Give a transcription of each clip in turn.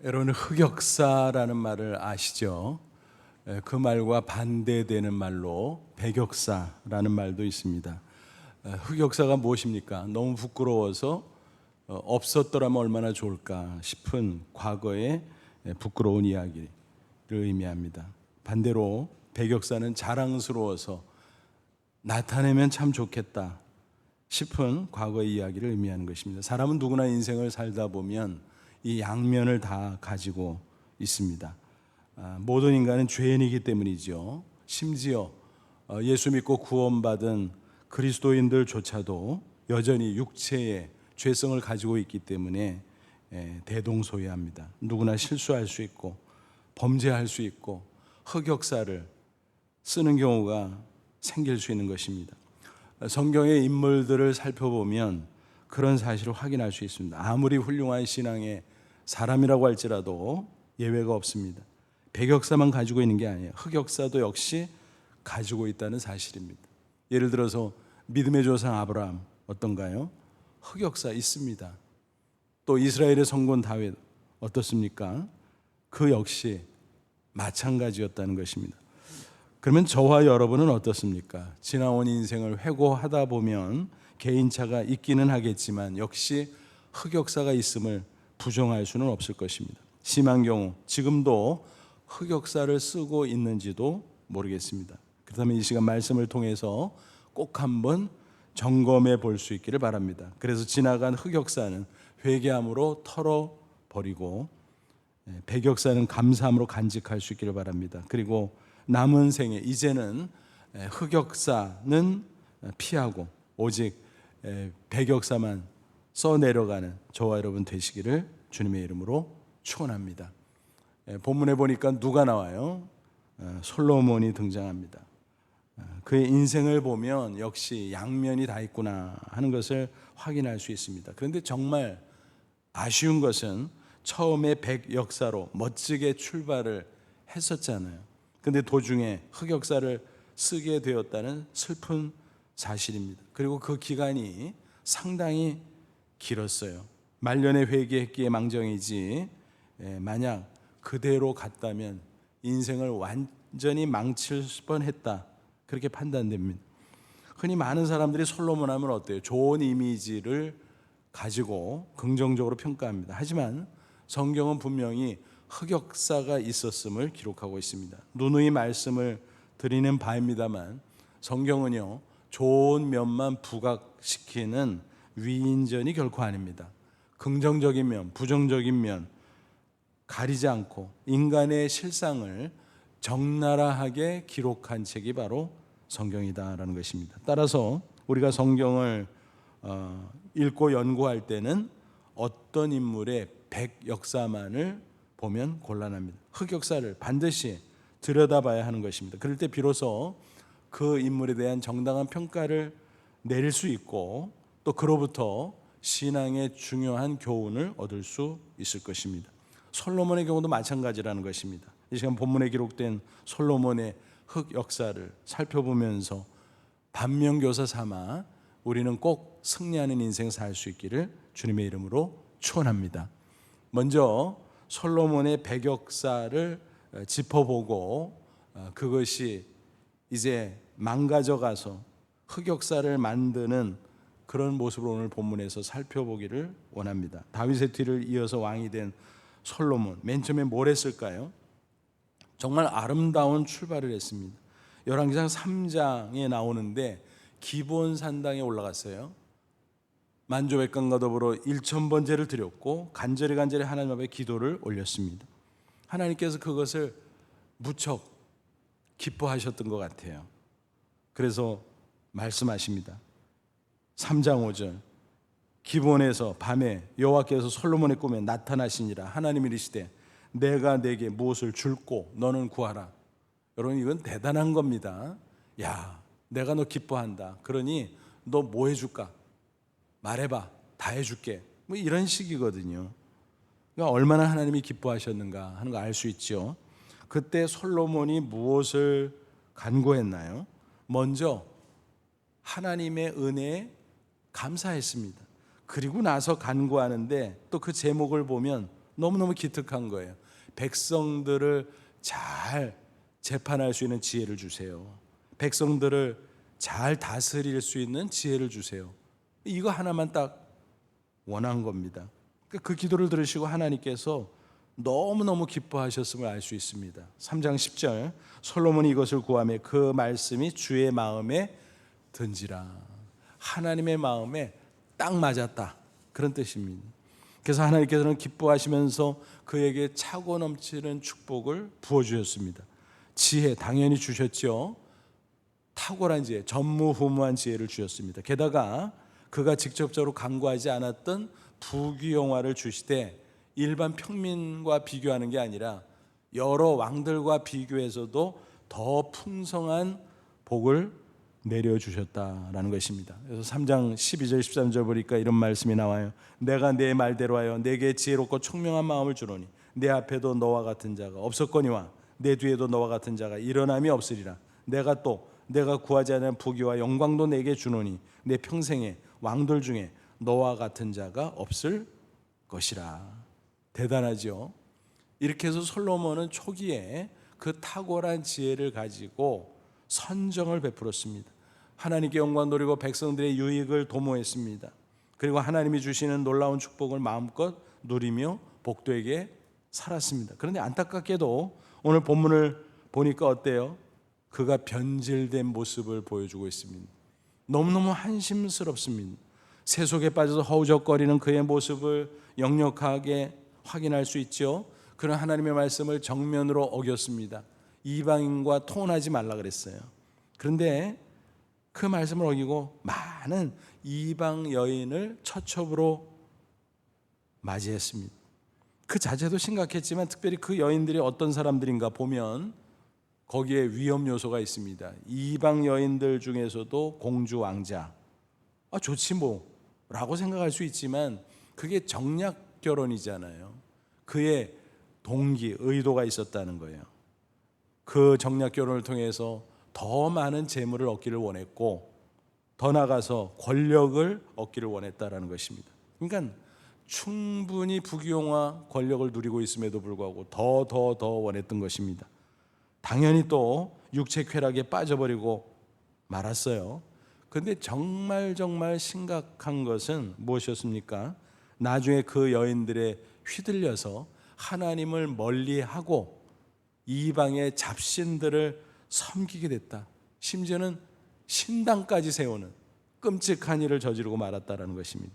여러분 흑역사라는 말을 아시죠? 그 말과 반대되는 말로 배격사라는 말도 있습니다. 흑역사가 무엇입니까? 너무 부끄러워서 없었더라면 얼마나 좋을까 싶은 과거의 부끄러운 이야기를 의미합니다. 반대로 배격사는 자랑스러워서 나타내면 참 좋겠다 싶은 과거의 이야기를 의미하는 것입니다. 사람은 누구나 인생을 살다 보면 이 양면을 다 가지고 있습니다. 모든 인간은 죄인이기 때문이죠. 심지어 예수 믿고 구원받은 그리스도인들조차도 여전히 육체의 죄성을 가지고 있기 때문에 대동소이합니다. 누구나 실수할 수 있고 범죄할 수 있고 흑역사를 쓰는 경우가 생길 수 있는 것입니다. 성경의 인물들을 살펴보면 그런 사실을 확인할 수 있습니다. 아무리 훌륭한 신앙의 사람이라고 할지라도 예외가 없습니다. 배격사만 가지고 있는 게 아니에요. 흑역사도 역시 가지고 있다는 사실입니다. 예를 들어서 믿음의 조상 아브라함 어떤가요? 흑역사 있습니다. 또 이스라엘의 성군 다윗 어떻습니까? 그 역시 마찬가지였다는 것입니다. 그러면 저와 여러분은 어떻습니까? 지나온 인생을 회고하다 보면 개인차가 있기는 하겠지만 역시 흑역사가 있음을 부정할 수는 없을 것입니다. 심한 경우 지금도 흑역사를 쓰고 있는지도 모르겠습니다. 그렇다면 이 시간 말씀을 통해서 꼭 한번 점검해 볼 수 있기를 바랍니다. 그래서 지나간 흑역사는 회개함으로 털어버리고 배격사는 감사함으로 간직할 수 있기를 바랍니다. 그리고 남은 생에 이제는 흑역사는 피하고 오직 배격사만 써내려가는 저와 여러분 되시기를 주님의 이름으로 축원합니다. 본문에 보니까 누가 나와요? 솔로몬이 등장합니다. 그의 인생을 보면 역시 양면이 다 있구나 하는 것을 확인할 수 있습니다. 그런데 정말 아쉬운 것은 처음에 백역사로 멋지게 출발을 했었잖아요. 그런데 도중에 흑역사를 쓰게 되었다는 슬픈 사실입니다. 그리고 그 기간이 상당히 길었어요. 말년에 회개했기에 망정이지 만약 그대로 갔다면 인생을 완전히 망칠 뻔했다 그렇게 판단됩니다. 흔히 많은 사람들이 솔로몬 하면 어때요? 좋은 이미지를 가지고 긍정적으로 평가합니다. 하지만 성경은 분명히 흑역사가 있었음을 기록하고 있습니다. 누누이 말씀을 드리는 바입니다만 성경은요 좋은 면만 부각시키는 위인전이 결코 아닙니다. 긍정적인 면, 부정적인 면 가리지 않고 인간의 실상을 적나라하게 기록한 책이 바로 성경이다라는 것입니다. 따라서 우리가 성경을 읽고 연구할 때는 어떤 인물의 백역사만을 보면 곤란합니다. 흑역사를 반드시 들여다봐야 하는 것입니다. 그럴 때 비로소 그 인물에 대한 정당한 평가를 내릴 수 있고 또 그로부터 신앙의 중요한 교훈을 얻을 수 있을 것입니다. 솔로몬의 경우도 마찬가지라는 것입니다. 이 시간 본문에 기록된 솔로몬의 흑역사를 살펴보면서 반면교사 삼아 우리는 꼭 승리하는 인생 살 수 있기를 주님의 이름으로 축원합니다. 먼저 솔로몬의 백역사를 짚어보고 그것이 이제 망가져가서 흑역사를 만드는 그런 모습을 오늘 본문에서 살펴보기를 원합니다. 다윗의 뒤를 이어서 왕이 된 솔로몬 맨 처음에 뭘 했을까요? 정말 아름다운 출발을 했습니다. 열왕기상 3장에 나오는데 기브온 산당에 올라갔어요. 만조백관과 더불어 1000번제를 드렸고 간절히 하나님 앞에 기도를 올렸습니다. 하나님께서 그것을 무척 기뻐하셨던 것 같아요. 그래서 말씀하십니다. 3장 5절 기브온에서 밤에 여호와께서 솔로몬의 꿈에 나타나시니라. 하나님이 이르시되 내가 내게 무엇을 줄고 너는 구하라. 여러분 이건 대단한 겁니다. 야, 내가 너 기뻐한다. 그러니 너 뭐 해줄까? 말해봐. 다 해줄게. 뭐 이런 식이거든요. 그러니까 얼마나 하나님이 기뻐하셨는가 하는 거 알 수 있죠. 그때 솔로몬이 무엇을 간구했나요? 먼저 하나님의 은혜에 감사했습니다. 그리고 나서 간구하는데 또 그 제목을 보면 너무너무 기특한 거예요. 백성들을 잘 재판할 수 있는 지혜를 주세요. 백성들을 잘 다스릴 수 있는 지혜를 주세요. 이거 하나만 딱 원한 겁니다. 그 기도를 들으시고 하나님께서 너무너무 기뻐하셨음을 알 수 있습니다. 3장 10절 솔로몬이 이것을 구하며 그 말씀이 주의 마음에 든지라. 하나님의 마음에 딱 맞았다, 그런 뜻입니다. 그래서 하나님께서는 기뻐하시면서 그에게 차고 넘치는 축복을 부어주셨습니다. 지혜 당연히 주셨죠. 탁월한 지혜, 전무후무한 지혜를 주셨습니다. 게다가 그가 직접적으로 간구하지 않았던 부귀영화를 주시되 일반 평민과 비교하는 게 아니라 여러 왕들과 비교해서도 더 풍성한 복을 내려주셨다라는 것입니다. 그래서 3장 12절 13절 보니까 이런 말씀이 나와요. 내가 내 말대로 하여 내게 지혜롭고 총명한 마음을 주노니 내 앞에도 너와 같은 자가 없었거니와 내 뒤에도 너와 같은 자가 일어남이 없으리라. 내가 구하지 않은 부귀와 영광도 내게 주노니 내 평생에 왕들 중에 너와 같은 자가 없을 것이라. 대단하죠. 이렇게 해서 솔로몬은 초기에 그 탁월한 지혜를 가지고 선정을 베풀었습니다. 하나님께 영광 돌리고 백성들의 유익을 도모했습니다. 그리고 하나님이 주시는 놀라운 축복을 마음껏 누리며 복되게 살았습니다. 그런데 안타깝게도 오늘 본문을 보니까 어때요? 그가 변질된 모습을 보여주고 있습니다. 너무너무 한심스럽습니다. 세속에 빠져서 허우적거리는 그의 모습을 역력하게 확인할 수 있죠. 그런 하나님의 말씀을 정면으로 어겼습니다. 이방인과 통혼하지 말라 그랬어요. 그런데 그 말씀을 어기고 많은 이방 여인을 처첩으로 맞이했습니다. 그 자체도 심각했지만 특별히 그 여인들이 어떤 사람들인가 보면 거기에 위험 요소가 있습니다. 이방 여인들 중에서도 공주 왕자, 좋지 뭐 라고 생각할 수 있지만 그게 정략 결혼이잖아요. 그의 동기, 의도가 있었다는 거예요. 그 정략 결혼을 통해서 더 많은 재물을 얻기를 원했고 더 나아가서 권력을 얻기를 원했다라는 것입니다. 그러니까 충분히 부귀영화 권력을 누리고 있음에도 불구하고 더 원했던 것입니다. 당연히 또 육체 쾌락에 빠져버리고 말았어요. 그런데 정말 심각한 것은 무엇이었습니까? 나중에 그 여인들에 휘둘려서 하나님을 멀리하고 이방의 잡신들을 섬기게 됐다. 심지어는 신당까지 세우는 끔찍한 일을 저지르고 말았다라는 것입니다.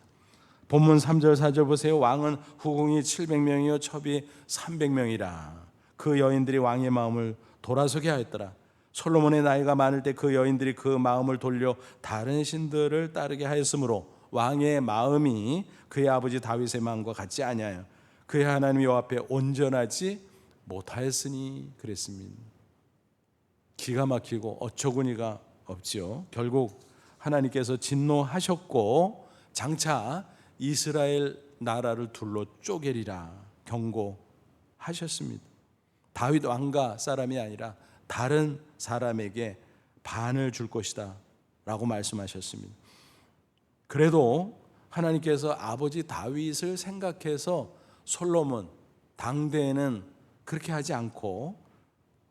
본문 3절 4절 보세요. 왕은 후궁이 700명이요 첩이 300명이라. 그 여인들이 왕의 마음을 돌아서게 하였더라. 솔로몬의 나이가 많을 때 그 여인들이 그 마음을 돌려 다른 신들을 따르게 하였으므로 왕의 마음이 그의 아버지 다윗의 마음과 같지 아니하여 그의 하나님 여호와 앞에 온전하지 못하였으니 그랬습니다. 기가 막히고 어처구니가 없지요. 결국 하나님께서 진노하셨고 장차 이스라엘 나라를 둘러 쪼개리라 경고하셨습니다. 다윗 왕가 사람이 아니라 다른 사람에게 반을 줄 것이다 라고 말씀하셨습니다. 그래도 하나님께서 아버지 다윗을 생각해서 솔로몬 당대에는 그렇게 하지 않고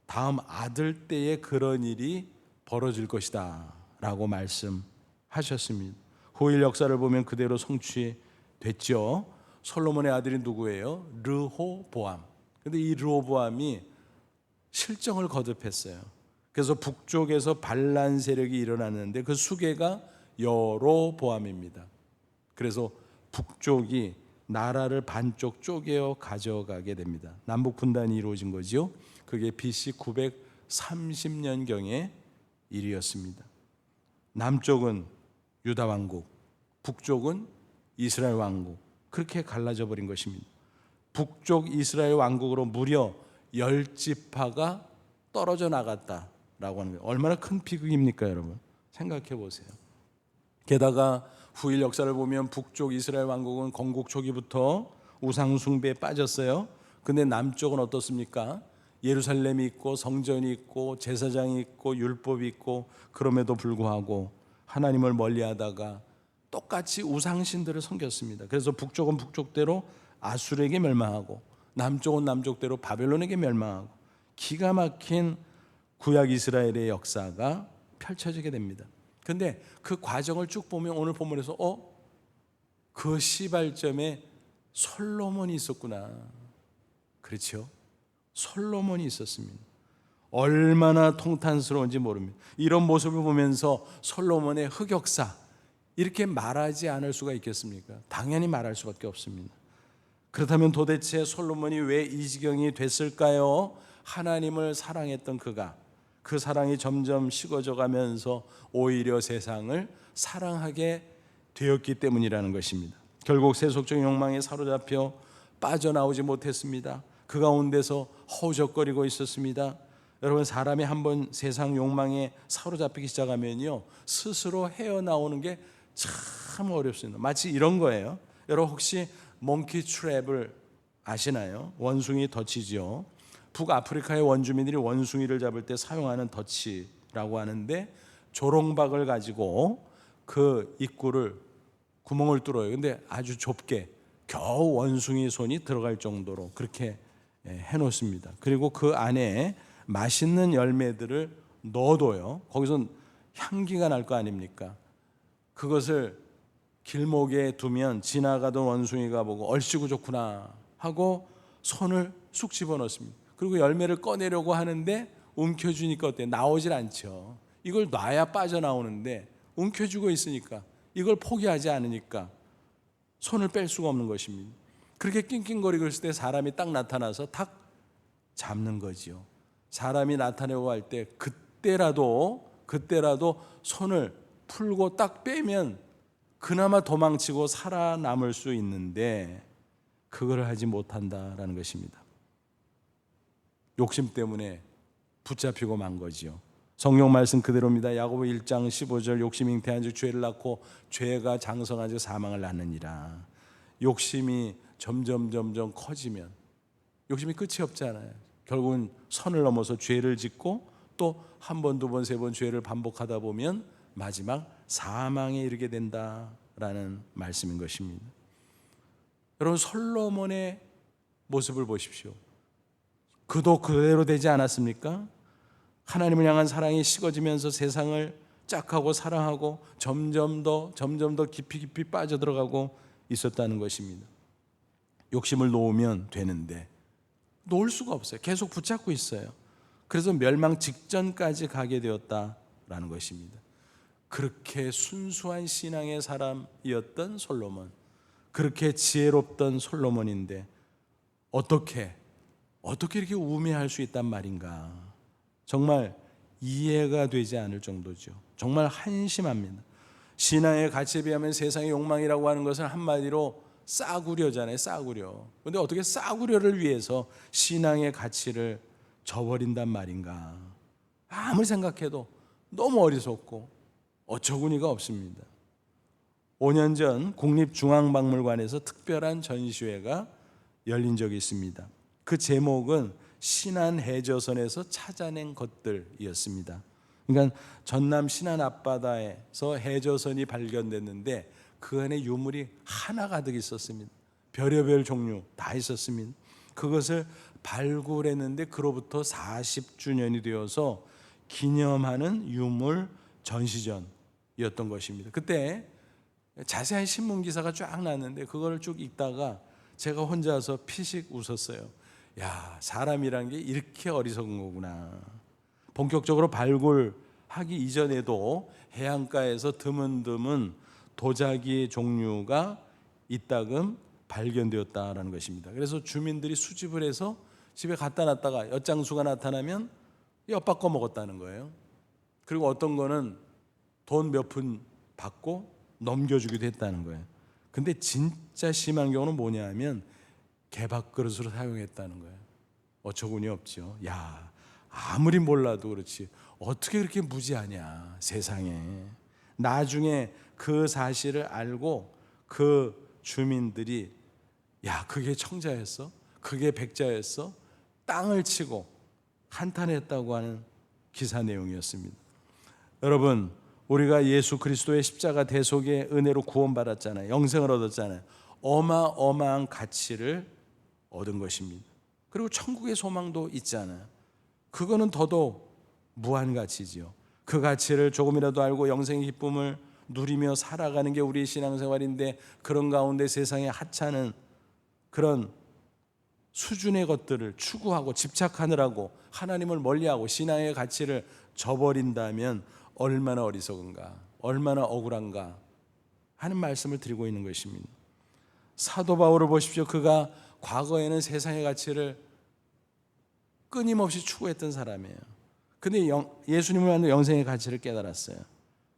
다음 아들 때에 그런 일이 벌어질 것이다 라고 말씀하셨습니다. 후일 역사를 보면 그대로 성취됐죠. 솔로몬의 아들이 누구예요? 르호보암. 그런데 이 르호보암이 실정을 거듭했어요. 그래서 북쪽에서 반란 세력이 일어났는데 그 수계가 여로보암입니다. 그래서 북쪽이 나라를 반쪽 쪼개어 가져가게 됩니다. 남북 분단이 이루어진 거죠. 그게 BC 930년경의 일이었습니다. 남쪽은 유다 왕국, 북쪽은 이스라엘 왕국, 그렇게 갈라져 버린 것입니다. 북쪽 이스라엘 왕국으로 무려 10지파가 떨어져 나갔다라고 하는 거예요. 얼마나 큰 비극입니까, 여러분? 생각해 보세요. 게다가 후일 역사를 보면 북쪽 이스라엘 왕국은 건국 초기부터 우상 숭배에 빠졌어요. 근데 남쪽은 어떻습니까? 예루살렘이 있고 성전이 있고 제사장이 있고 율법이 있고 그럼에도 불구하고 하나님을 멀리하다가 똑같이 우상신들을 섬겼습니다. 그래서 북쪽은 북쪽대로 아수르에게 멸망하고 남쪽은 남쪽대로 바벨론에게 멸망하고 기가 막힌 구약 이스라엘의 역사가 펼쳐지게 됩니다. 그런데 그 과정을 쭉 보면 오늘 본문에서 그 시발점에 솔로몬이 있었구나. 그렇죠? 솔로몬이 있었습니다. 얼마나 통탄스러운지 모릅니다. 이런 모습을 보면서 솔로몬의 흑역사 이렇게 말하지 않을 수가 있겠습니까? 당연히 말할 수밖에 없습니다. 그렇다면 도대체 솔로몬이 왜 이 지경이 됐을까요? 하나님을 사랑했던 그가 그 사랑이 점점 식어져 가면서 오히려 세상을 사랑하게 되었기 때문이라는 것입니다. 결국 세속적인 욕망에 사로잡혀 빠져나오지 못했습니다. 그 가운데서 허우적거리고 있었습니다. 여러분, 사람이 한번 세상 욕망에 사로잡히기 시작하면요 스스로 헤어나오는 게 참 어렵습니다. 마치 이런 거예요. 여러분 혹시 몽키 트랩을 아시나요? 원숭이 덫이죠. 북아프리카의 원주민들이 원숭이를 잡을 때 사용하는 덫이라고 하는데 조롱박을 가지고 그 입구를 구멍을 뚫어요. 근데 아주 좁게 겨우 원숭이 손이 들어갈 정도로 그렇게 해놓습니다. 그리고 그 안에 맛있는 열매들을 넣어둬요. 거기서 향기가 날 거 아닙니까? 그것을 길목에 두면 지나가던 원숭이가 보고 얼씨구 좋구나 하고 손을 쑥 집어넣습니다. 그리고 열매를 꺼내려고 하는데 움켜쥐니까 어때? 나오질 않죠. 이걸 놔야 빠져나오는데 움켜쥐고 있으니까 이걸 포기하지 않으니까 손을 뺄 수가 없는 것입니다. 그렇게 낑낑거리고 있을 때 사람이 딱 나타나서 탁 잡는 거지요. 사람이 나타내고 할 때 그때라도 손을 풀고 딱 빼면 그나마 도망치고 살아남을 수 있는데 그걸 하지 못한다라는 것입니다. 욕심 때문에 붙잡히고 만 거지요. 성경 말씀 그대로입니다. 야고보 1장 15절 욕심이 잉태한 즉 죄를 낳고 죄가 장성한 즉 사망을 낳느니라. 욕심이 점점 커지면 욕심이 끝이 없잖아요. 결국은 선을 넘어서 죄를 짓고 또 한 번, 두 번, 세 번 죄를 반복하다 보면 마지막 사망에 이르게 된다라는 말씀인 것입니다. 여러분, 솔로몬의 모습을 보십시오. 그도 그대로 되지 않았습니까? 하나님을 향한 사랑이 식어지면서 세상을 짝하고 사랑하고 점점 더 깊이 빠져들어가고 있었다는 것입니다. 욕심을 놓으면 되는데 놓을 수가 없어요. 계속 붙잡고 있어요. 그래서 멸망 직전까지 가게 되었다라는 것입니다. 그렇게 순수한 신앙의 사람이었던 솔로몬, 그렇게 지혜롭던 솔로몬인데 어떻게 이렇게 우매할 수 있단 말인가? 정말 이해가 되지 않을 정도죠. 정말 한심합니다. 신앙의 가치에 비하면 세상의 욕망이라고 하는 것은 한마디로 싸구려잖아요. 싸구려. 그런데 어떻게 싸구려를 위해서 신앙의 가치를 저버린단 말인가? 아무리 생각해도 너무 어리석고 어처구니가 없습니다. 5년 전 국립중앙박물관에서 특별한 전시회가 열린 적이 있습니다. 그 제목은 신안 해저선에서 찾아낸 것들이었습니다. 그러니까 전남 신안 앞바다에서 해저선이 발견됐는데 그 안에 유물이 하나 가득 있었습니다. 별의별 종류 다 있었습니다. 그것을 발굴했는데 그로부터 40주년이 되어서 기념하는 유물 전시전이었던 것입니다. 그때 자세한 신문 기사가 쫙 났는데 그걸 쭉 읽다가 제가 혼자서 피식 웃었어요. 야, 사람이란 게 이렇게 어리석은 거구나. 본격적으로 발굴하기 이전에도 해안가에서 드문드문 도자기 종류가 이따금 발견되었다라는 것입니다. 그래서 주민들이 수집을 해서 집에 갖다 놨다가 엿장수가 나타나면 엿바꿔 먹었다는 거예요. 그리고 어떤 거는 돈 몇 푼 받고 넘겨주기도 했다는 거예요. 근데 진짜 심한 경우는 뭐냐 하면 개밥그릇으로 사용했다는 거예요. 어처구니 없죠. 야, 아무리 몰라도 그렇지 어떻게 그렇게 무지하냐 세상에. 나중에 그 사실을 알고 그 주민들이 야, 그게 청자였어? 그게 백자였어? 땅을 치고 한탄했다고 하는 기사 내용이었습니다. 여러분, 우리가 예수 그리스도의 십자가 대속의 은혜로 구원받았잖아요. 영생을 얻었잖아요. 어마어마한 가치를 얻은 것입니다. 그리고 천국의 소망도 있잖아요. 그거는 더더욱 무한 가치지요. 그 가치를 조금이라도 알고 영생의 기쁨을 누리며 살아가는 게 우리의 신앙생활인데, 그런 가운데 세상의 하찮은 그런 수준의 것들을 추구하고 집착하느라고 하나님을 멀리하고 신앙의 가치를 저버린다면 얼마나 어리석은가, 얼마나 억울한가 하는 말씀을 드리고 있는 것입니다. 사도 바울을 보십시오. 그가 과거에는 세상의 가치를 끊임없이 추구했던 사람이에요. 근데 예수님을 만나 영생의 가치를 깨달았어요.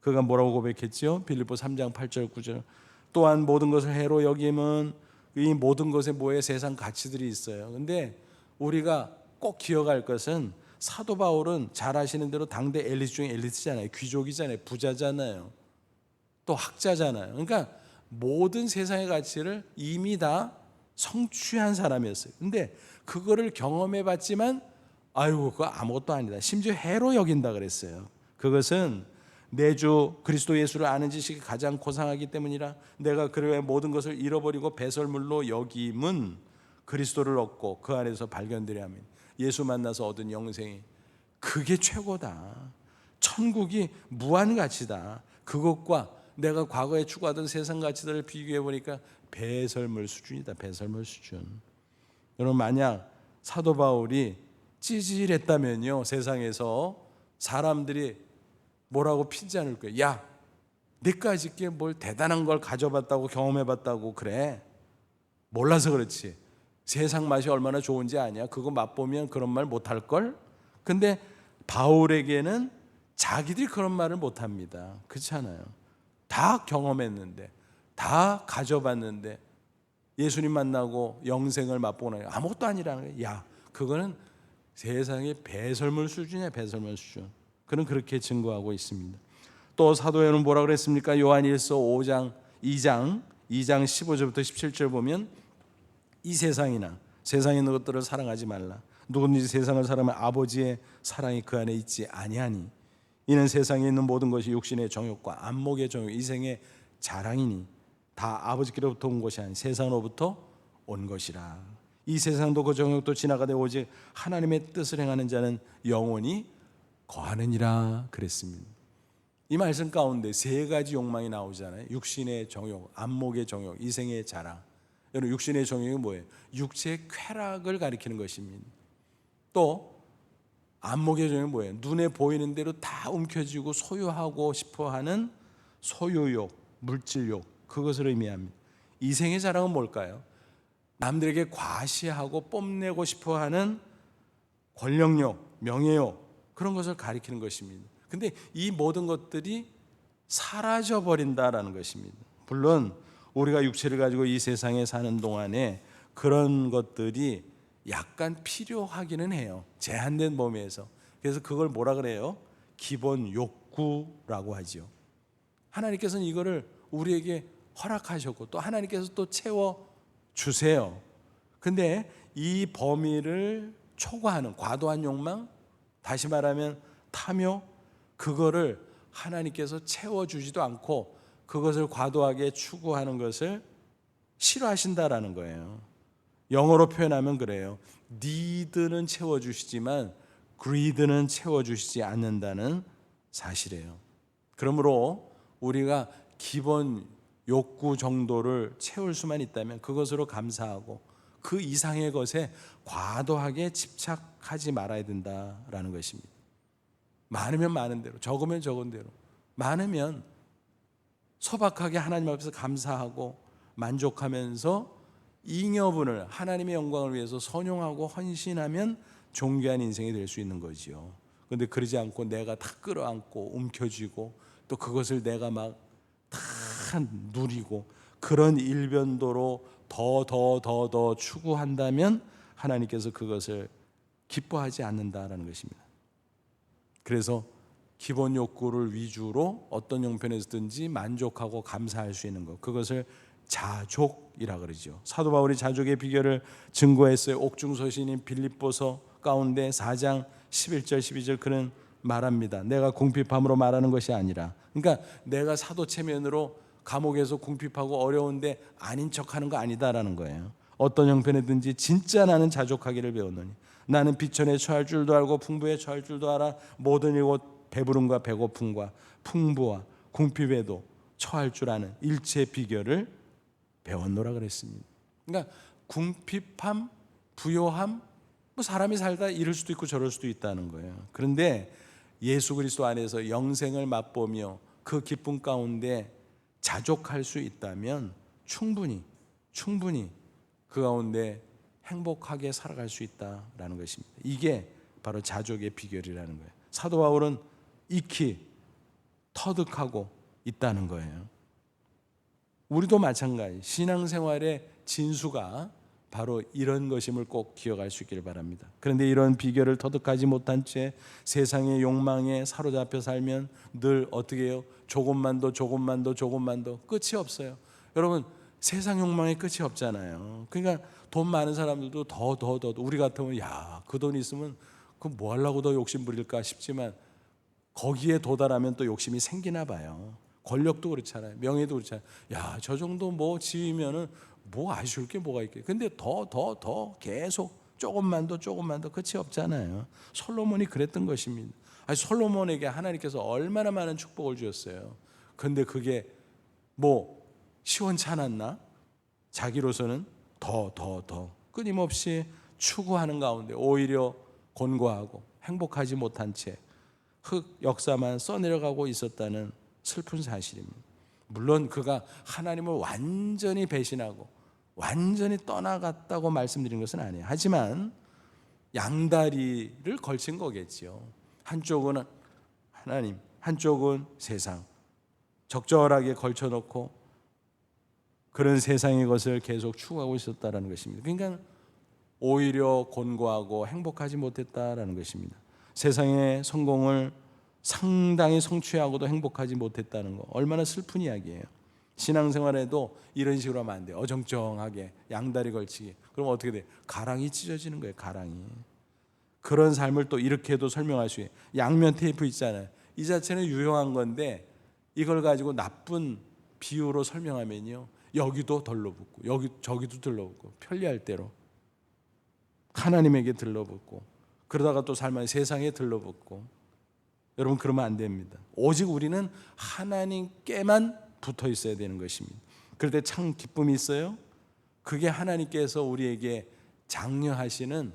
그가 뭐라고 고백했죠? 빌립보 3장 8절 9절. 또한 모든 것을 해로 여김은, 이 모든 것에 뭐에 세상 가치들이 있어요. 근데 우리가 꼭 기억할 것은, 사도 바울은 잘 아시는 대로 당대 엘리트 중에 엘리트잖아요. 귀족이잖아요. 부자잖아요. 또 학자잖아요. 그러니까 모든 세상의 가치를 이미 다 성취한 사람이었어요. 근데 그거를 경험해 봤지만 아이고 그거 아무것도 아니다, 심지어 해로 여긴다 그랬어요. 그것은 내 주 그리스도 예수를 아는 지식이 가장 고상하기 때문이라. 내가 그의 모든 것을 잃어버리고 배설물로 여김은 그리스도를 얻고 그 안에서 발견되려 합니다. 예수 만나서 얻은 영생이 그게 최고다. 천국이 무한 가치다. 그것과 내가 과거에 추구하던 세상 가치들을 비교해 보니까 배설물 수준이다. 배설물 수준. 여러분, 만약 사도 바울이 찌질했다면요, 세상에서 사람들이 뭐라고 피지 않을 거예요. 야, 네까지 뭘 대단한 걸 가져봤다고, 경험해봤다고 그래. 몰라서 그렇지. 세상 맛이 얼마나 좋은지 아냐? 그거 맛보면 그런 말 못할걸? 근데 바울에게는 자기들이 그런 말을 못합니다. 그렇잖아요. 다 경험했는데, 다 가져봤는데, 예수님 만나고 영생을 맛보고 나니 아무것도 아니라는 거예요. 야, 그거는 세상의 배설물 수준이야. 배설물 수준. 그는 그렇게 증거하고 있습니다. 또 사도행은 뭐라 그랬습니까? 요한일서 2장 15절부터 17절 보면, 이 세상이나 세상에 있는 것들을 사랑하지 말라. 누구든지 세상을 사랑하면 아버지의 사랑이 그 안에 있지 아니하니, 이는 세상에 있는 모든 것이 육신의 정욕과 안목의 정욕, 이생의 자랑이니 다 아버지께로부터 온 것이 아니 세상으로부터 온 것이라. 이 세상도 그 정욕도 지나가되 오직 하나님의 뜻을 행하는 자는 영원히 거하느니라 그랬습니다. 이 말씀 가운데 세 가지 욕망이 나오잖아요. 육신의 정욕, 안목의 정욕, 이생의 자랑. 여러분, 육신의 정욕이 뭐예요? 육체의 쾌락을 가리키는 것입니다. 또 안목의 정욕이 뭐예요? 눈에 보이는 대로 다 움켜쥐고 소유하고 싶어하는 소유욕, 물질욕, 그것을 의미합니다. 이생의 자랑은 뭘까요? 남들에게 과시하고 뽐내고 싶어하는 권력욕, 명예욕, 그런 것을 가리키는 것입니다. 근데 이 모든 것들이 사라져 버린다라는 것입니다. 물론 우리가 육체를 가지고 이 세상에 사는 동안에 그런 것들이 약간 필요하기는 해요. 제한된 범위에서. 그래서 그걸 뭐라 그래요? 기본 욕구라고 하죠. 하나님께서는 이거를 우리에게 허락하셨고 또 하나님께서 또 채워 주세요. 근데 이 범위를 초과하는 과도한 욕망, 다시 말하면 탐욕, 그거를 하나님께서 채워주지도 않고 그것을 과도하게 추구하는 것을 싫어하신다라는 거예요. 영어로 표현하면 그래요. need는 채워주시지만 greed는 채워주시지 않는다는 사실이에요. 그러므로 우리가 기본 욕구 정도를 채울 수만 있다면 그것으로 감사하고 그 이상의 것에 과도하게 집착하지 말아야 된다라는 것입니다. 많으면 많은 대로, 적으면 적은 대로, 많으면 소박하게 하나님 앞에서 감사하고 만족하면서 잉여분을 하나님의 영광을 위해서 선용하고 헌신하면 존귀한 인생이 될 수 있는 거지요. 그런데 그러지 않고 내가 다 끌어안고 움켜쥐고 또 그것을 내가 막 다 누리고 그런 일변도로 더 추구한다면 하나님께서 그것을 기뻐하지 않는다라는 것입니다. 그래서 기본 욕구를 위주로 어떤 형편에서든지 만족하고 감사할 수 있는 것, 그것을 자족이라 그러죠. 사도 바울이 자족의 비결을 증거했어요. 옥중서신인 빌립보서 가운데 4장 11절 12절 그는 말합니다. 내가 궁핍함으로 말하는 것이 아니라, 그러니까 내가 사도 체면으로 감옥에서 궁핍하고 어려운데 아닌 척하는 거 아니다라는 거예요. 어떤 형편이든지 진짜 나는 자족하기를 배웠노니 나는 비천에 처할 줄도 알고 풍부에 처할 줄도 알아. 모든 이곳 배부름과 배고픔과 풍부와 궁핍에도 처할 줄 아는 일체 비결을 배웠노라 그랬습니다. 그러니까 궁핍함, 부요함, 뭐 사람이 살다 이럴 수도 있고 저럴 수도 있다는 거예요. 그런데 예수 그리스도 안에서 영생을 맛보며 그 기쁨 가운데 자족할 수 있다면 충분히 그 가운데 행복하게 살아갈 수 있다라는 것입니다. 이게 바로 자족의 비결이라는 거예요. 사도 바울은 익히 터득하고 있다는 거예요. 우리도 마찬가지. 신앙생활의 진수가 바로 이런 것임을 꼭 기억할 수 있기를 바랍니다. 그런데 이런 비결을 터득하지 못한 채 세상의 욕망에 사로잡혀 살면 늘 어떻게 해요? 조금만 더 끝이 없어요. 여러분, 세상 욕망에 끝이 없잖아요. 그러니까 돈 많은 사람들도 더 우리 같으면 그 돈 있으면 그럼 뭐 하려고 더 욕심 부릴까 싶지만 거기에 도달하면 또 욕심이 생기나 봐요. 권력도 그렇잖아요. 명예도 그렇잖아요. 저 정도 뭐 지으면은 뭐 아쉬울 게 뭐가 있겠어요. 근데 더 계속 조금만 더 끝이 없잖아요. 솔로몬이 그랬던 것입니다. 솔로몬에게 하나님께서 얼마나 많은 축복을 주셨어요. 근데 그게 뭐 시원찮았나? 자기로서는 더 끊임없이 추구하는 가운데 오히려 곤고하고 행복하지 못한 채 흙 역사만 써내려가고 있었다는 슬픈 사실입니다. 물론 그가 하나님을 완전히 배신하고 완전히 떠나갔다고 말씀드린 것은 아니에요. 하지만 양다리를 걸친 거겠죠. 한쪽은 하나님, 한쪽은 세상. 적절하게 걸쳐놓고 그런 세상의 것을 계속 추구하고 있었다는 것입니다. 그러니까 오히려 곤고하고 행복하지 못했다라는 것입니다. 세상의 성공을 상당히 성취하고도 행복하지 못했다는 거 얼마나 슬픈 이야기예요. 신앙생활에도 이런 식으로 하면 안 돼요. 어정쩡하게 양다리 걸치기. 그럼 어떻게 돼요? 가랑이 찢어지는 거예요. 가랑이. 그런 삶을 또 이렇게도 설명할 수 있어요. 양면 테이프 있잖아요. 이 자체는 유용한 건데 이걸 가지고 나쁜 비유로 설명하면요, 여기도 들러붙고 저기도 들러붙고 편리할 대로 하나님에게 들러붙고 그러다가 또 살면 세상에 들러붙고. 여러분, 그러면 안 됩니다. 오직 우리는 하나님께만 붙어 있어야 되는 것입니다. 그럴 때 참 기쁨이 있어요. 그게 하나님께서 우리에게 장려하시는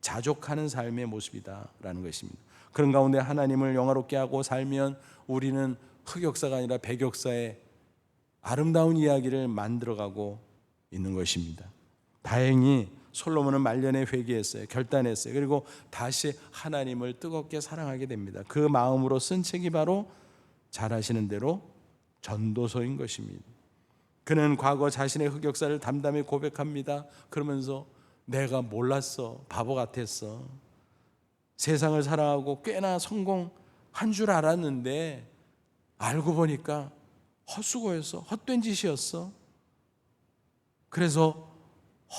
자족하는 삶의 모습이다라는 것입니다. 그런 가운데 하나님을 영화롭게 하고 살면 우리는 흑역사가 아니라 백역사의 아름다운 이야기를 만들어가고 있는 것입니다. 다행히 솔로몬은 말년에 회개했어요. 결단했어요. 그리고 다시 하나님을 뜨겁게 사랑하게 됩니다. 그 마음으로 쓴 책이 바로 잘하시는 대로 전도서인 것입니다. 그는 과거 자신의 흑역사를 담담히 고백합니다. 그러면서 내가 몰랐어. 바보 같았어. 세상을 사랑하고 꽤나 성공한 줄 알았는데 알고 보니까 헛수고였어. 헛된 짓이었어. 그래서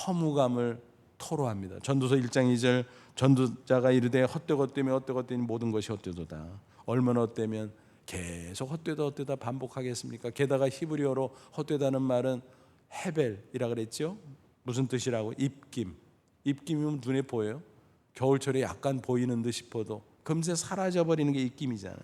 허무감을 토로합니다. 전도서 1장 2절 전도자가 이르되 헛되고 모든 것이 헛되도다. 얼마나 헛되면 계속 헛되다 반복하겠습니까? 게다가 히브리어로 헛되다는 말은 헤벨이라 그랬죠. 무슨 뜻이라고? 입김이면 눈에 보여요. 겨울철에 약간 보이는 듯 싶어도 금세 사라져버리는 게 입김이잖아요.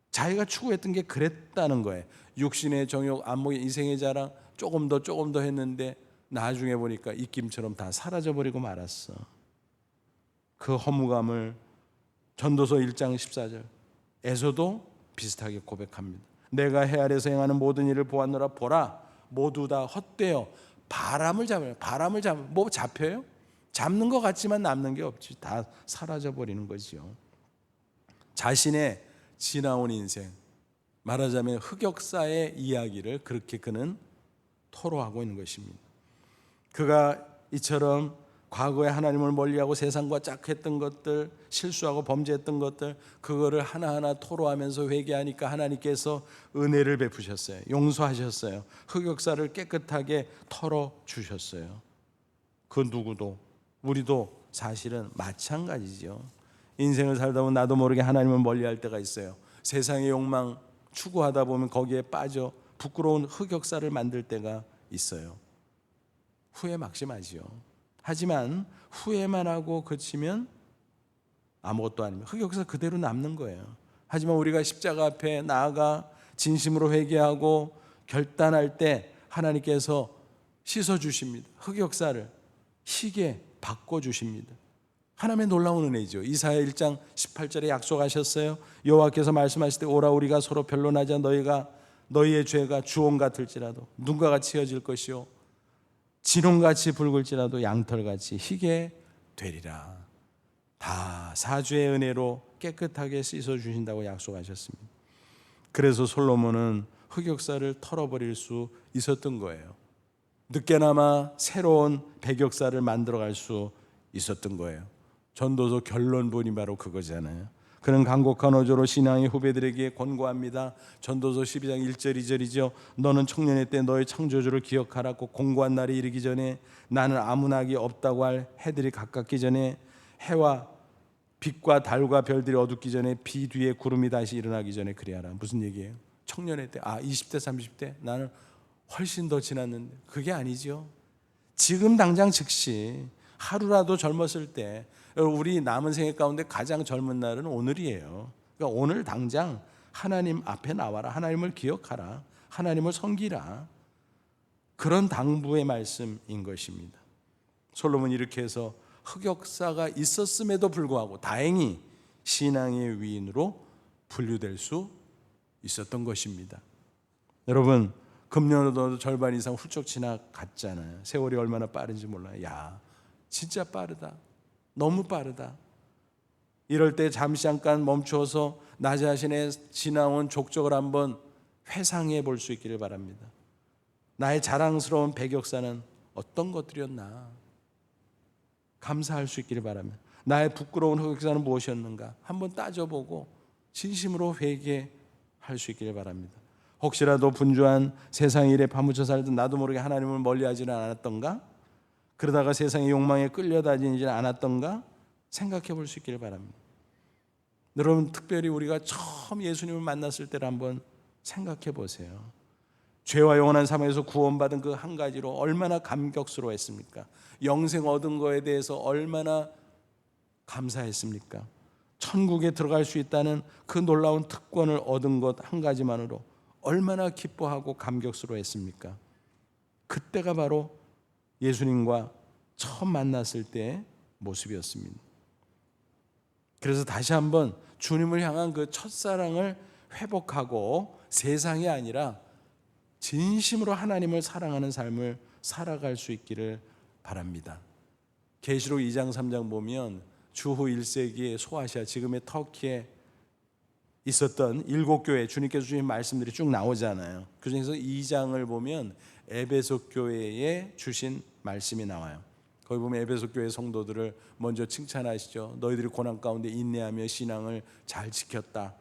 자기가 추구했던 게 그랬다는 거예요. 육신의 정욕, 안목의 인생의 자랑 조금 더 했는데 나중에 보니까 입김처럼 다 사라져버리고 말았어. 그 허무감을 전도서 1장 14절에서도 비슷하게 고백합니다. 내가 해 아래서 행하는 모든 일을 보았노라. 보라, 모두 다 헛되어 바람을 잡아요. 뭐 잡혀요? 잡는 것 같지만 남는 게 없지. 다 사라져버리는 거죠. 자신의 지나온 인생, 말하자면 흑역사의 이야기를 그렇게 그는 토로하고 있는 것입니다. 그가 이처럼 과거에 하나님을 멀리하고 세상과 짝했던 것들, 실수하고 범죄했던 것들, 그거를 하나하나 토로하면서 회개하니까 하나님께서 은혜를 베푸셨어요. 용서하셨어요. 흑역사를 깨끗하게 털어주셨어요. 그 누구도, 우리도 사실은 마찬가지죠. 인생을 살다 보면 나도 모르게 하나님을 멀리할 때가 있어요. 세상의 욕망 추구하다 보면 거기에 빠져 부끄러운 흑역사를 만들 때가 있어요. 후회 막심하지요. 하지만 후회만 하고 그치면 아무것도 아닙니다. 흑역사 그대로 남는 거예요. 하지만 우리가 십자가 앞에 나아가 진심으로 회개하고 결단할 때 하나님께서 씻어주십니다. 흑역사를 희게 바꿔주십니다. 하나님의 놀라운 은혜죠. 이사야 1장 18절에 약속하셨어요. 여호와께서 말씀하실 때 오라 우리가 서로 변론하자. 너희의 죄가 주홍 같을지라도 눈과 같이 헤어질 것이요 진홍같이 붉을지라도 양털같이 희게 되리라. 다 사주의 은혜로 깨끗하게 씻어주신다고 약속하셨습니다. 그래서 솔로몬은 흑역사를 털어버릴 수 있었던 거예요. 늦게나마 새로운 백역사를 만들어갈 수 있었던 거예요. 전도서 결론본이 바로 그거잖아요. 그는 간곡한 어조로 신앙의 후배들에게 권고합니다. 전도서 12장 1절 2절이죠. 너는 청년의 때 너의 창조주를 기억하라. 꼭 공고한 날이 이르기 전에 나는 아무 낙이 없다고 할 해들이 가깝기 전에 해와 빛과 달과 별들이 어둡기 전에 비 뒤에 구름이 다시 일어나기 전에 그리하라. 무슨 얘기예요? 청년의 때 20대 30대 나는 훨씬 더 지났는데 그게 아니죠. 지금 당장 즉시 하루라도 젊었을 때 우리 남은 생애 가운데 가장 젊은 날은 오늘이에요. 그러니까 오늘 당장 하나님 앞에 나와라. 하나님을 기억하라. 하나님을 섬기라. 그런 당부의 말씀인 것입니다. 솔로몬이 이렇게 해서 흑역사가 있었음에도 불구하고 다행히 신앙의 위인으로 분류될 수 있었던 것입니다. 여러분 금년도 절반 이상 훌쩍 지나갔잖아요. 세월이 얼마나 빠른지 몰라요. 야, 진짜 빠르다. 너무 빠르다. 이럴 때 잠시 잠깐 멈춰서 나 자신의 지나온 족적을 한번 회상해 볼 수 있기를 바랍니다. 나의 자랑스러운 백역사는 어떤 것들이었나 감사할 수 있기를 바랍니다. 나의 부끄러운 흑역사는 무엇이었는가 한번 따져보고 진심으로 회개할 수 있기를 바랍니다. 혹시라도 분주한 세상 일에 파묻혀 살던 나도 모르게 하나님을 멀리하지는 않았던가? 그러다가 세상의 욕망에 끌려다니지 않았던가? 생각해 볼 수 있기를 바랍니다. 여러분 특별히 우리가 처음 예수님을 만났을 때를 한번 생각해 보세요. 죄와 영원한 삶에서 구원받은 그 한 가지로 얼마나 감격스러워했습니까? 영생 얻은 거에 대해서 얼마나 감사했습니까? 천국에 들어갈 수 있다는 그 놀라운 특권을 얻은 것 한 가지만으로 얼마나 기뻐하고 감격스러워했습니까? 그때가 바로 예수님과 처음 만났을 때의 모습이었습니다. 그래서 다시 한번 주님을 향한 그 첫사랑을 회복하고 세상이 아니라 진심으로 하나님을 사랑하는 삶을 살아갈 수 있기를 바랍니다. 계시록 2장 3장 보면 주후 1세기의 소아시아 지금의 터키에 있었던 7교회 주님께서 주신 말씀들이 쭉 나오잖아요. 그중에서 2장을 보면 에베소 교회에 주신 말씀이 나와요. 거기 보면 에베소 교회 성도들을 먼저 칭찬하시죠. 너희들이 고난 가운데 인내하며 신앙을 잘 지켰다.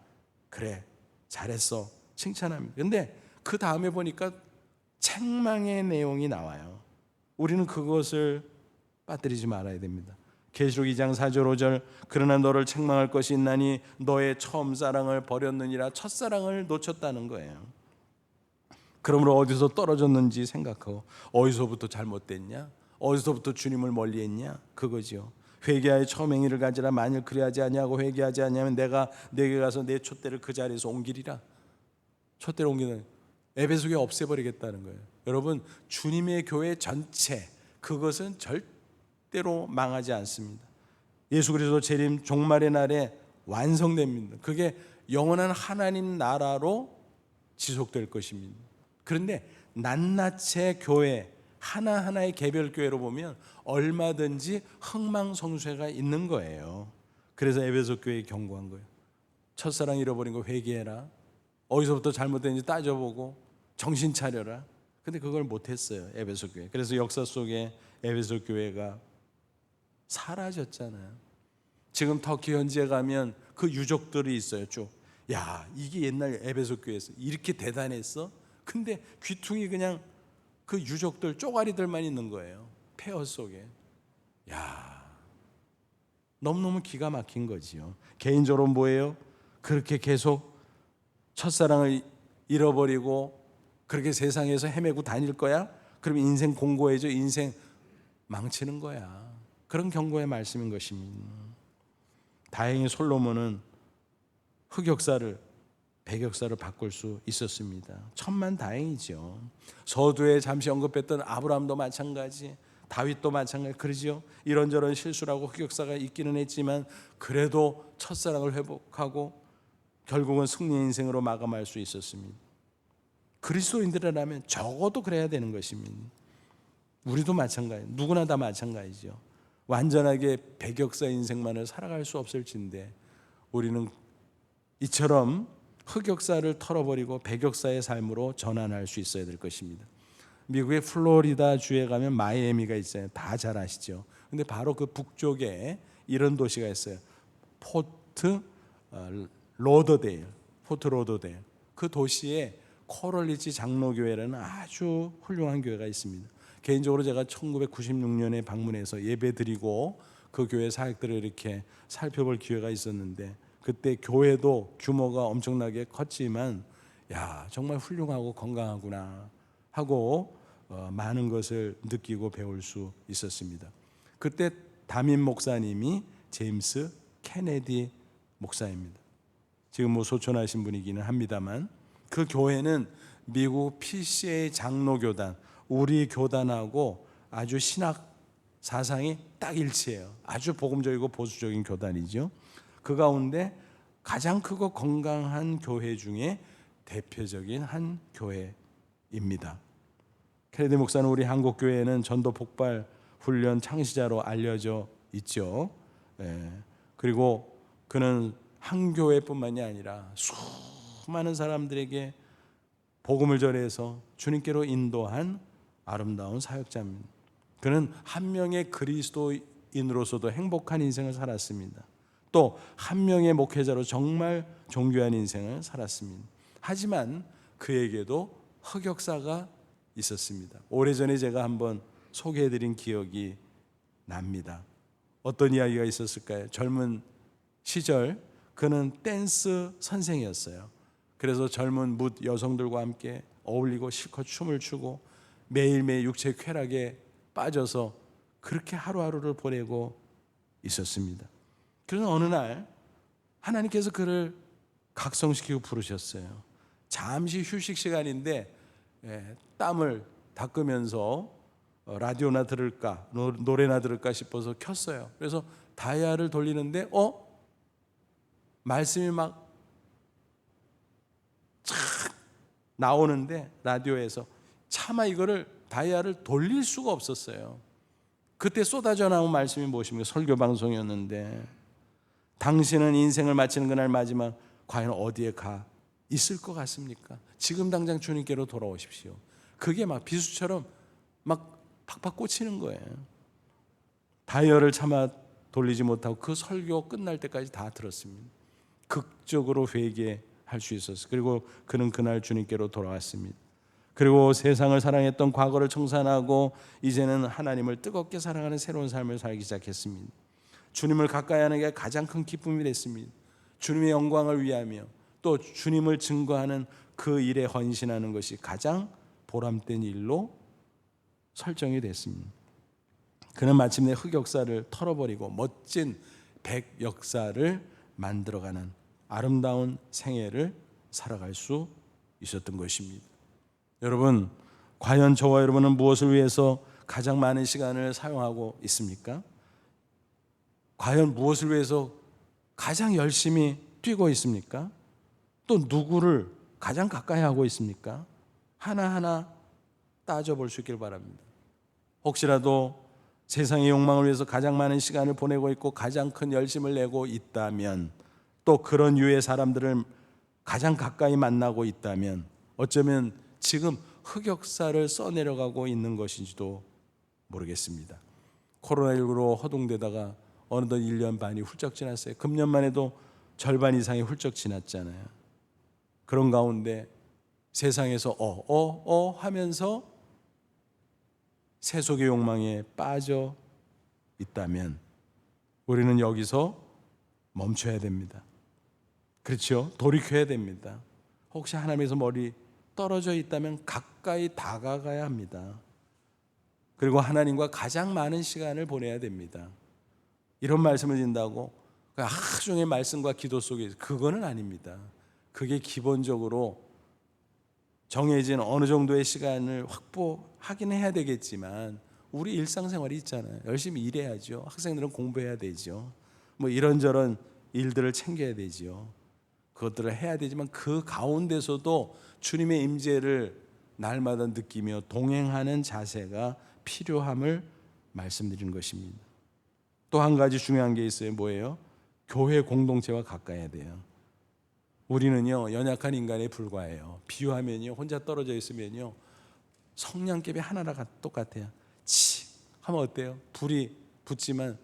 그래 잘했어 칭찬합니다. 그런데 그 다음에 보니까 책망의 내용이 나와요. 우리는 그것을 빠뜨리지 말아야 됩니다. 계시록 2장 4절 5절 그러나 너를 책망할 것이 있나니 너의 처음 사랑을 버렸느니라. 첫사랑을 놓쳤다는 거예요. 그러므로 어디서 떨어졌는지 생각하고 어디서부터 잘못됐냐? 어디서부터 주님을 멀리했냐? 그거죠. 회개하여 처음 행위를 가지라. 만일 그리하지 아니하고 회개하지 아니하면 내가 내게 가서 내 촛대를 그 자리에서 옮기리라. 촛대를 옮기는 에베소교회 없애버리겠다는 거예요. 여러분 주님의 교회 전체 그것은 절대로 망하지 않습니다. 예수 그리스도 재림 종말의 날에 완성됩니다. 그게 영원한 하나님 나라로 지속될 것입니다. 그런데 낱낱의 교회 하나하나의 개별 교회로 보면 얼마든지 흥망성쇠가 있는 거예요. 그래서 에베소 교회에 경고한 거예요. 첫사랑 잃어버린 거 회개해라. 어디서부터 잘못된지 따져보고 정신 차려라. 근데 그걸 못했어요. 에베소 교회. 그래서 역사 속에 에베소 교회가 사라졌잖아요. 지금 터키 현지에 가면 그 유족들이 있어요. 쭉. 야, 이게 옛날 에베소 교회에서 이렇게 대단했어? 근데 귀퉁이 그냥 그 유족들 쪼가리들만 있는 거예요. 폐허 속에. 야, 너무너무 기가 막힌 거지요. 개인적으로 뭐예요? 그렇게 계속 첫사랑을 잃어버리고 그렇게 세상에서 헤매고 다닐 거야? 그럼 인생 공고해져, 인생 망치는 거야. 그런 경고의 말씀인 것입니다. 다행히 솔로몬은 흑역사를 백역사로 바꿀 수 있었습니다. 천만 다행이죠. 서두에 잠시 언급했던 아브라함도 마찬가지, 다윗도 마찬가지, 그러지요. 이런저런 실수라고 흑역사가 있기는 했지만 그래도 첫사랑을 회복하고 결국은 승리 인생으로 마감할 수 있었습니다. 그리스도인들이라면 적어도 그래야 되는 것입니다. 우리도 마찬가지, 누구나 다 마찬가지죠. 완전하게 백역사 인생만을 살아갈 수 없을진데 우리는 이처럼 흑역사를 털어버리고 백역사의 삶으로 전환할 수 있어야 될 것입니다. 미국의 플로리다 주에 가면 마이애미가 있어요. 다 잘 아시죠. 근데 바로 그 북쪽에 이런 도시가 있어요. 포트 로더데일. 그 도시에 코럴리지 장로교회라는 아주 훌륭한 교회가 있습니다. 개인적으로 제가 1996년에 방문해서 예배드리고 그 교회 사역들을 이렇게 살펴볼 기회가 있었는데, 그때 교회도 규모가 엄청나게 컸지만 야, 정말 훌륭하고 건강하구나 하고 많은 것을 느끼고 배울 수 있었습니다. 그때 담임 목사님이 제임스 케네디 목사입니다. 지금 뭐 소천하신 분이기는 합니다만, 그 교회는 미국 PCA 장로교단, 우리 교단하고 아주 신학 사상이 딱 일치해요. 아주 복음적이고 보수적인 교단이죠. 그 가운데 가장 크고 건강한 교회 중에 대표적인 한 교회입니다. 케네디 목사는 우리 한국 교회에는 전도 폭발 훈련 창시자로 알려져 있죠. 그리고 그는 한 교회뿐만이 아니라 수많은 사람들에게 복음을 전해서 주님께로 인도한 아름다운 사역자입니다. 그는 한 명의 그리스도인으로서도 행복한 인생을 살았습니다. 또 한 명의 목회자로 정말 존귀한 인생을 살았습니다. 하지만 그에게도 흑역사가 있었습니다. 오래전에 제가 한번 소개해드린 기억이 납니다. 어떤 이야기가 있었을까요? 젊은 시절 그는 댄스 선생이었어요. 그래서 젊은 뭇 여성들과 함께 어울리고 실컷 춤을 추고 매일매일 육체 쾌락에 빠져서 그렇게 하루하루를 보내고 있었습니다. 그래서 어느 날 하나님께서 그를 각성시키고 부르셨어요. 잠시 휴식 시간인데 땀을 닦으면서 라디오나 들을까 노래나 들을까 싶어서 켰어요. 그래서 다이아를 돌리는데 말씀이 막 착 나오는데 라디오에서 차마 이거를 다이아를 돌릴 수가 없었어요. 그때 쏟아져 나온 말씀이 무엇입니까? 설교 방송이었는데, 당신은 인생을 마치는 그날 마지막 과연 어디에 가 있을 것 같습니까? 지금 당장 주님께로 돌아오십시오. 그게 막 비수처럼 막 팍팍 꽂히는 거예요. 다이얼을 차마 돌리지 못하고 그 설교 끝날 때까지 다 들었습니다. 극적으로 회개할 수 있었어요. 그리고 그는 그날 주님께로 돌아왔습니다. 그리고 세상을 사랑했던 과거를 청산하고 이제는 하나님을 뜨겁게 사랑하는 새로운 삶을 살기 시작했습니다. 주님을 가까이 하는 게 가장 큰 기쁨이 됐습니다. 주님의 영광을 위하며 또 주님을 증거하는 그 일에 헌신하는 것이 가장 보람된 일로 설정이 됐습니다. 그는 마침내 흑역사를 털어버리고 멋진 백역사를 만들어가는 아름다운 생애를 살아갈 수 있었던 것입니다. 여러분, 과연 저와 여러분은 무엇을 위해서 가장 많은 시간을 사용하고 있습니까? 과연 무엇을 위해서 가장 열심히 뛰고 있습니까? 또 누구를 가장 가까이 하고 있습니까? 하나하나 따져볼 수 있길 바랍니다. 혹시라도 세상의 욕망을 위해서 가장 많은 시간을 보내고 있고 가장 큰 열심을 내고 있다면, 또 그런 유의 사람들을 가장 가까이 만나고 있다면 어쩌면 지금 흑역사를 써내려가고 있는 것인지도 모르겠습니다. 코로나19로 허둥대다가 어느덧 1년 반이 훌쩍 지났어요. 금년만 해도 절반 이상이 훌쩍 지났잖아요. 그런 가운데 세상에서 하면서 세속의 욕망에 빠져 있다면 우리는 여기서 멈춰야 됩니다. 그렇죠? 돌이켜야 됩니다. 혹시 하나님에서 머리 떨어져 있다면 가까이 다가가야 합니다. 그리고 하나님과 가장 많은 시간을 보내야 됩니다. 이런 말씀을 드린다고 하루 종일 말씀과 기도 속에, 그거는 아닙니다. 그게 기본적으로 정해진 어느 정도의 시간을 확보하긴 해야 되겠지만 우리 일상생활이 있잖아요. 열심히 일해야죠. 학생들은 공부해야 되죠. 뭐 이런저런 일들을 챙겨야 되죠. 그것들을 해야 되지만 그 가운데서도 주님의 임재를 날마다 느끼며 동행하는 자세가 필요함을 말씀드리는 것입니다. 또 한 가지 중요한 게 있어요. 뭐예요? 교회 공동체와 가까워야 돼요. 우리는요, 연약한 인간에 불과해요. 비유하면요, 혼자 떨어져 있으면요, 성냥개비 하나가 똑같아요. 치 하면 어때요? 불이 붙지만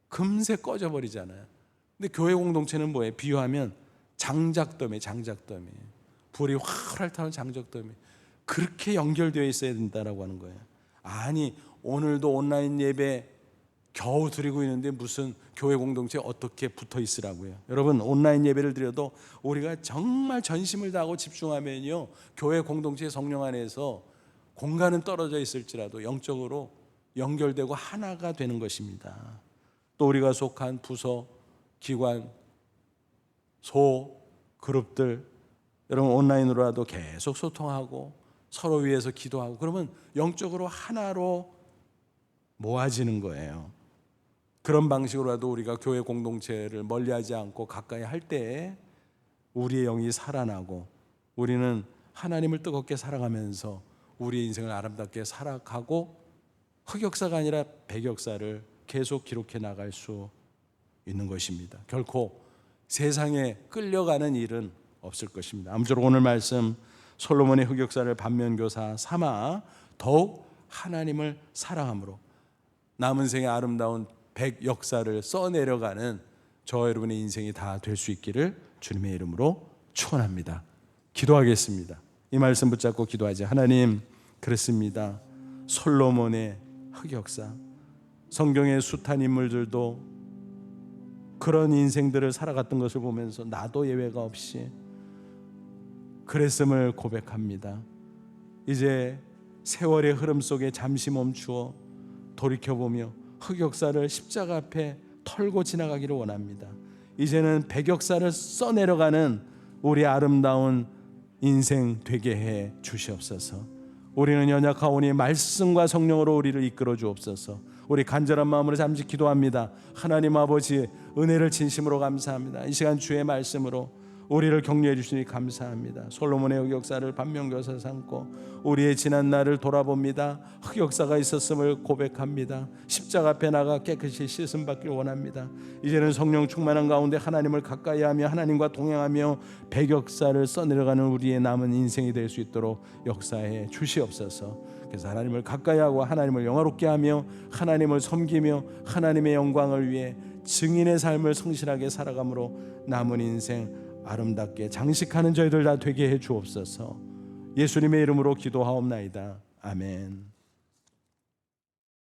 금세 꺼져버리잖아요. 근데 교회 공동체는 뭐예요? 비유하면 장작더미. 불이 활활 타는 장작더미. 그렇게 연결되어 있어야 된다라고 하는 거예요. 아니, 오늘도 온라인 예배 겨우 드리고 있는데 무슨 교회 공동체에 어떻게 붙어 있으라고요. 여러분, 온라인 예배를 드려도 우리가 정말 전심을 다하고 집중하면요, 교회 공동체 성령 안에서 공간은 떨어져 있을지라도 영적으로 연결되고 하나가 되는 것입니다. 또 우리가 속한 부서, 기관, 소, 그룹들, 여러분 온라인으로라도 계속 소통하고 서로 위해서 기도하고 그러면 영적으로 하나로 모아지는 거예요. 그런 방식으로라도 우리가 교회 공동체를 멀리하지 않고 가까이 할 때 우리의 영이 살아나고 우리는 하나님을 뜨겁게 살아가면서 우리의 인생을 아름답게 살아가고 흑역사가 아니라 백역사를 계속 기록해 나갈 수 있는 것입니다. 결코 세상에 끌려가는 일은 없을 것입니다. 아무쪼록 오늘 말씀 솔로몬의 흑역사를 반면교사 삼아 더욱 하나님을 사랑함으로 남은 생의 아름다운 백역사를 써내려가는 저와 여러분의 인생이 다 될 수 있기를 주님의 이름으로 축원합니다. 기도하겠습니다. 이 말씀 붙잡고 기도하지. 하나님, 그렇습니다. 솔로몬의 흑역사, 성경의 숱한 인물들도 그런 인생들을 살아갔던 것을 보면서 나도 예외가 없이 그랬음을 고백합니다. 이제 세월의 흐름 속에 잠시 멈추어 돌이켜보며 흑역사를 십자가 앞에 털고 지나가기를 원합니다. 이제는 백역사를 써내려가는 우리 아름다운 인생 되게 해 주시옵소서. 우리는 연약하오니 말씀과 성령으로 우리를 이끌어 주옵소서. 우리 간절한 마음으로 잠시 기도합니다. 하나님 아버지, 은혜를 진심으로 감사합니다. 이 시간 주의 말씀으로 우리를 격려해 주시니 감사합니다. 솔로몬의 흑역사를 반면교사 삼고 우리의 지난 날을 돌아봅니다. 흑역사가 있었음을 고백합니다. 십자가 앞에 나가 깨끗이 씻음 받길 원합니다. 이제는 성령 충만한 가운데 하나님을 가까이하며 하나님과 동행하며 백역사를 써내려가는 우리의 남은 인생이 될 수 있도록 역사해 주시옵소서. 그래서 하나님을 가까이하고 하나님을 영화롭게 하며 하나님을 섬기며 하나님의 영광을 위해 증인의 삶을 성실하게 살아감으로 남은 인생 아름답게 장식하는 저희들 다 되게 해 주옵소서. 예수님의 이름으로 기도하옵나이다. 아멘.